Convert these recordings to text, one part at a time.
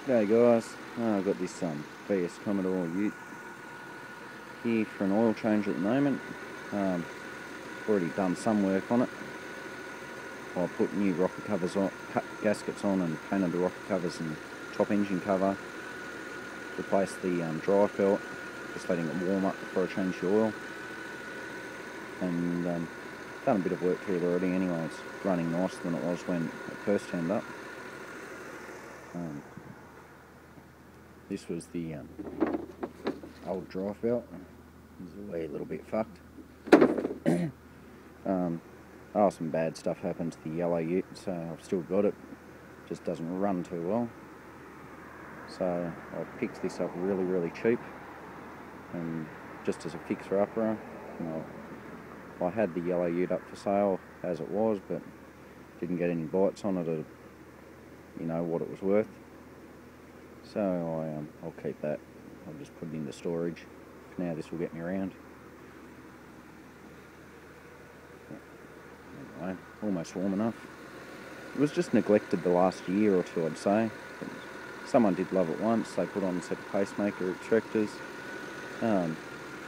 G'day guys, I've got this VS Commodore Ute here for an oil change at the moment. Already done some work on it. I put new rocker covers on, gaskets on, and painted the rocker covers and top engine cover. Replaced the drive belt, just letting it warm up before I change the oil. And done a bit of work to it already anyway. It's running nicer than it was when it first turned up. This was the old drive belt. It's a little bit fucked. Some bad stuff happened to the yellow Ute, so I've still got it. Just doesn't run too well. So I picked this up really cheap, and just as a fixer-upper. I had the yellow Ute up for sale as it was, but didn't get any bites on it at what it was worth. So I'll keep that. I'll just put it into storage. For now, this will get me around. Anyway, almost warm enough. It was just neglected the last year or two, I'd say. Someone did love it once. They put on a set of pacemaker extractors.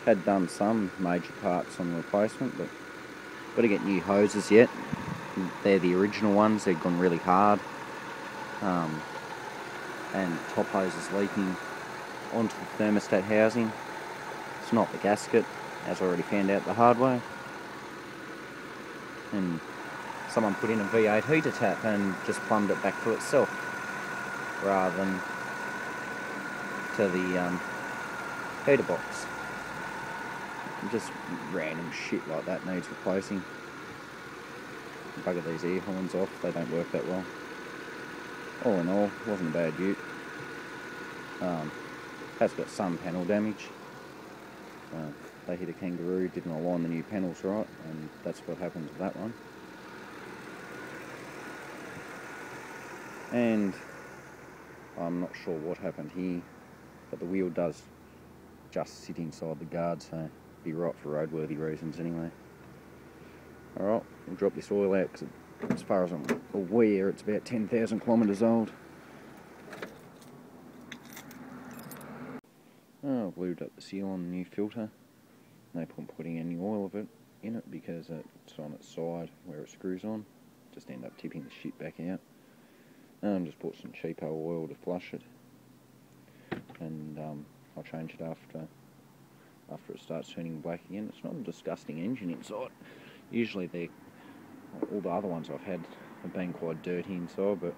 Had done some major parts on the replacement, but got to get new hoses yet. They're the original ones. They've gone really hard. And top hose is leaking onto the thermostat housing. It's not the gasket, as I already found out the hard way. And someone put in a V8 heater tap and just plumbed it back to itself, rather than to the heater box. Just random shit like that needs replacing. Bugger these air horns off, they don't work that well. All in all, wasn't a bad Ute. Has got some panel damage. They hit a kangaroo, didn't align the new panels right, and that's what happened to that one. And I'm not sure what happened here, but the wheel does just sit inside the guard, so be right for roadworthy reasons anyway. Alright, we'll drop this oil out because as far as I'm aware, it's about 10,000 kilometres old. I've lubed up the seal on the new filter. No point putting any oil of it in it because it's on its side where it screws on. Just end up tipping the shit back out. Just bought some cheapo oil to flush it. And I'll change it after it starts turning black again. It's not a disgusting engine inside. Usually all the other ones I've had have been quite dirty inside, but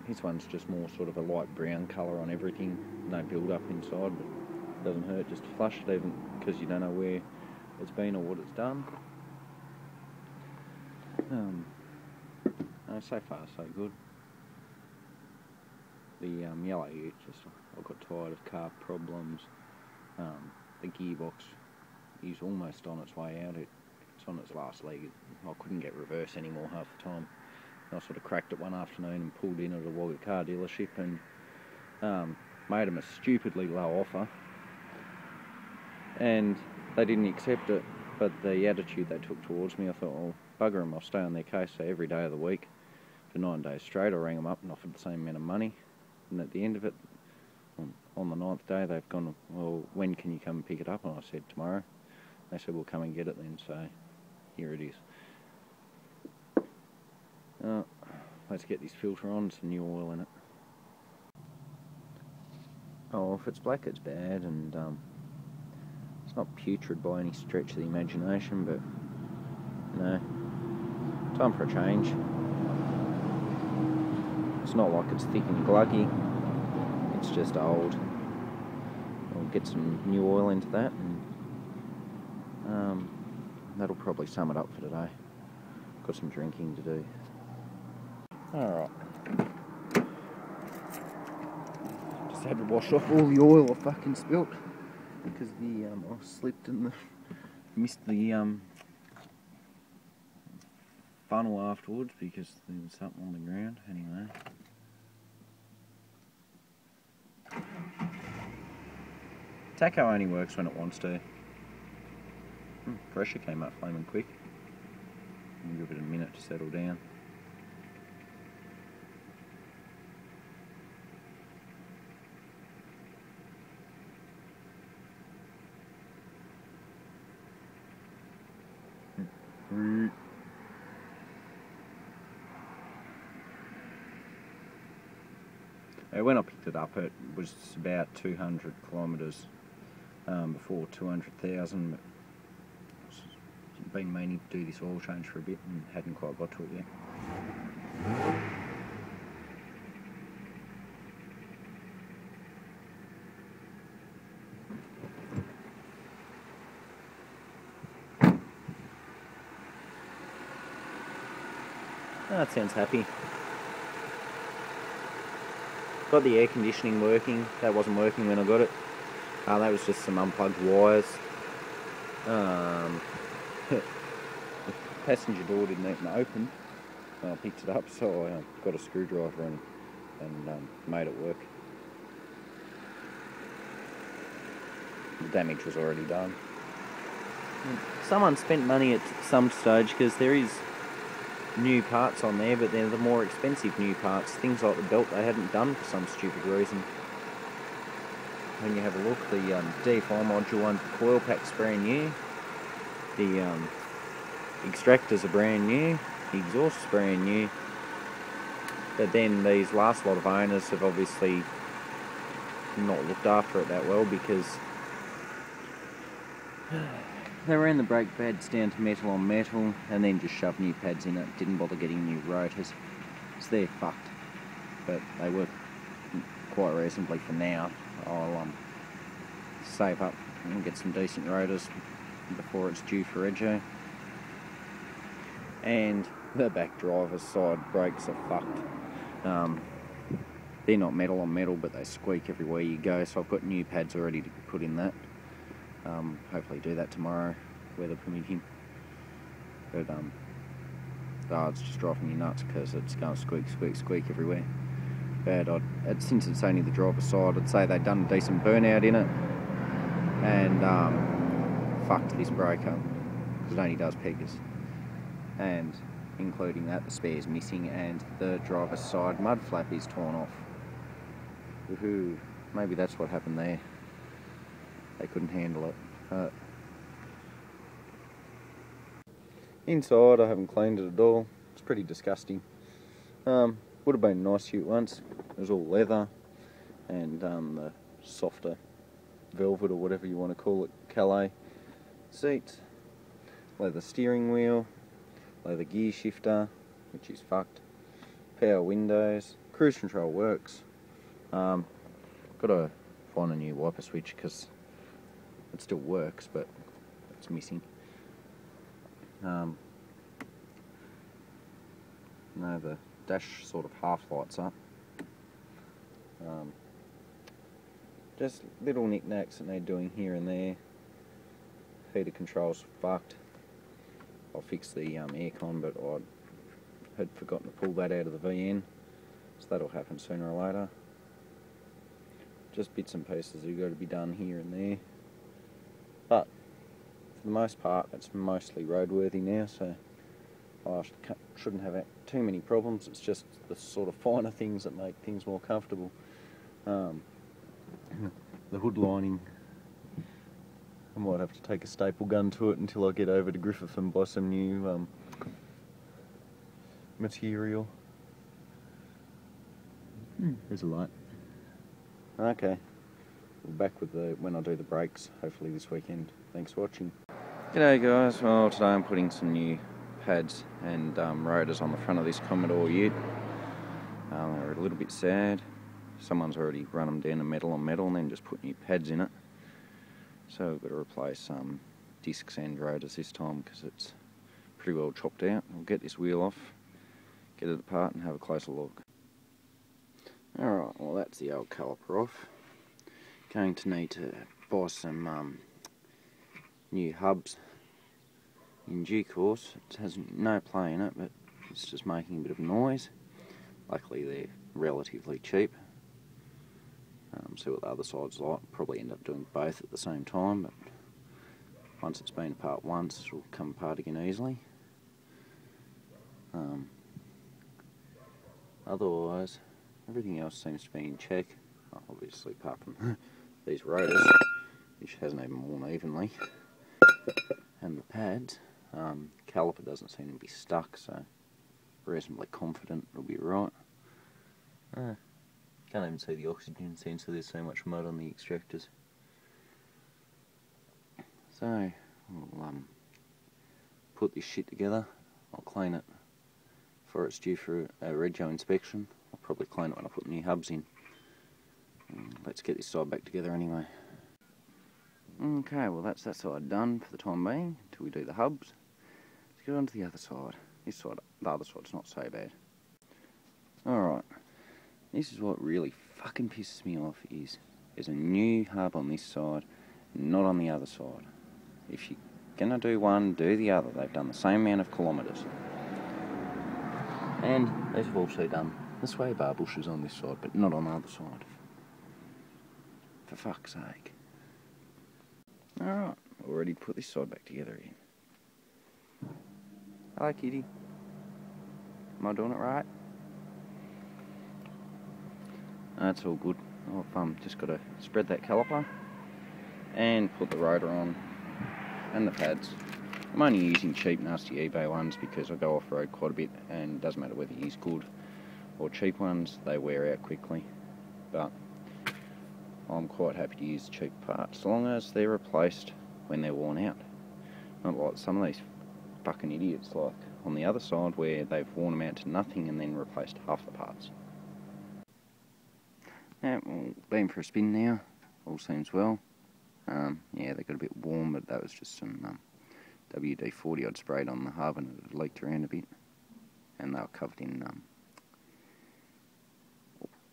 this one's just more sort of a light brown colour on everything. No build up inside, but it doesn't hurt just to flush it, even because you don't know where it's been or what it's done. So far so good. The yellow Ute, I got tired of carb problems. The gearbox is almost on its way out. It's on its last leg. I couldn't get reverse anymore half the time. I sort of cracked it one afternoon and pulled in at a Wagga car dealership and made them a stupidly low offer. And they didn't accept it, but the attitude they took towards me, I thought, well, bugger them, I'll stay on their case. So every day of the week, for 9 days straight, I rang them up and offered the same amount of money. And at the end of it, on the 9th day, they've gone, well, when can you come and pick it up? And I said, tomorrow. They said, we'll come and get it then, so here it is. Let's get this filter on, some new oil in it. Oh, if it's black it's bad, and it's not putrid by any stretch of the imagination, but time for a change. It's not like it's thick and gluggy, it's just old. We'll get some new oil into that, and that'll probably sum it up for today. Got some drinking to do. Alright. Just had to wash off all the oil I fucking spilt because I slipped and missed the funnel afterwards because there was something on the ground. Anyway. Taco only works when it wants to. Pressure came up flaming quick. Give it a minute to settle down. When I picked it up, it was about 200 kilometres before 200,000. Been meaning to do this oil change for a bit and hadn't quite got to it yet. Oh, that sounds happy. Got the air conditioning working. That wasn't working when I got it. That was just some unplugged wires. The passenger door didn't even open when I picked it up, so I got a screwdriver and made it work. The damage was already done. Someone spent money at some stage because there is new parts on there, but they're the more expensive new parts. Things like the belt they hadn't done for some stupid reason. When you have a look, the DFI module under the coil pack's brand new. The extractors are brand new. The exhaust's brand new. But then these last lot of owners have obviously not looked after it that well because they ran the brake pads down to metal on metal and then just shoved new pads in it. Didn't bother getting new rotors. So they're fucked. But they work quite reasonably for now. I'll save up and get some decent rotors before it's due for rego. And the back driver's side brakes are fucked. They're not metal on metal, but they squeak everywhere you go, so I've got new pads already to put in that. Hopefully do that tomorrow, weather permitting. But it's just driving me nuts because it's going to squeak, squeak, squeak everywhere. But since it's only the driver's side, I'd say they've done a decent burnout in it and fucked this brake up because it only does peggers. And including that, the spare's missing and the driver's side mud flap is torn off. Woohoo! Maybe that's what happened there. They couldn't handle it. Inside, I haven't cleaned it at all. It's pretty disgusting. Would have been a nice suit once. It was all leather and the softer velvet or whatever you want to call it, Calais seats, leather steering wheel, leather gear shifter, which is fucked, power windows, cruise control works. Got to find a new wiper switch because it still works, but it's missing. No, the dash sort of half lights up. Just little knick-knacks that need doing here and there. Heater control's fucked. I'll fix the aircon, but I had forgotten to pull that out of the VN, so that'll happen sooner or later. Just bits and pieces that have got to be done here and there. But for the most part, it's mostly roadworthy now, so I shouldn't have too many problems. It's just the sort of finer things that make things more comfortable. The hood lining, I might have to take a staple gun to it until I get over to Griffith and buy some new material. There's a light. Okay, back with when I do the brakes, hopefully this weekend. Thanks for watching. G'day guys, well today I'm putting some new pads and rotors on the front of this Commodore Ute. They're a little bit sad. Someone's already run them down to metal on metal and then just put new pads in it. So we've got to replace discs and rotors this time because it's pretty well chopped out. We'll get this wheel off, get it apart and have a closer look. Alright, well that's the old caliper off. Going to need to buy some new hubs in due course. It has no play in it, but it's just making a bit of noise. Luckily they're relatively cheap. See what the other side's like. Probably end up doing both at the same time, but once it's been apart once, it'll come apart again easily. Otherwise, everything else seems to be in check. Obviously, apart from these rotors, which hasn't even worn evenly, and the pads. Caliper doesn't seem to be stuck, so reasonably confident it'll be right. Can't even see the oxygen sensor, there's so much mud on the extractors. So, we'll put this shit together. I'll clean it before it's due for a rego inspection. I'll probably clean it when I put the new hubs in. Let's get this side back together anyway. Okay, well that's that side done for the time being, until we do the hubs. Let's get on to the other side. This side, the other side's not so bad. Alright, this is what really fucking pisses me off is there's a new hub on this side, not on the other side. If you're gonna do one, do the other. They've done the same amount of kilometres. And they've also done the sway bar bushes on this side, but not on the other side. For fuck's sake. Alright, already put this side back together again. Hello, kitty. Am I doing it right? That's all good. I've just got to spread that caliper and put the rotor on and the pads. I'm only using cheap, nasty eBay ones because I go off-road quite a bit, and it doesn't matter whether you use good or cheap ones, they wear out quickly. But I'm quite happy to use cheap parts, as long as they're replaced when they're worn out. Not like some of these fucking idiots like on the other side where they've worn them out to nothing and then replaced half the parts. Yeah, well, been for a spin now, all seems well. Yeah, they got a bit warm, but that was just some WD-40 I'd sprayed on the hub and it had leaked around a bit. And they were covered in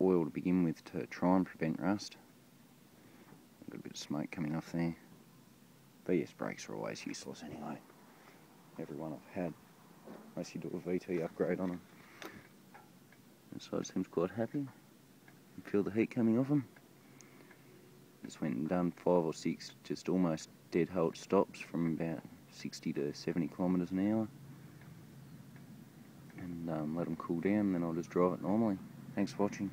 oil to begin with to try and prevent rust. Got a bit of smoke coming off there. BS brakes are always useless anyway. Every one I've had, unless you do a VT upgrade on them. This side seems quite happy. You feel the heat coming off them. Just went and done 5 or 6, just almost dead halt stops from about 60 to 70 kilometres an hour. And let them cool down, then I'll just drive it normally. Thanks for watching.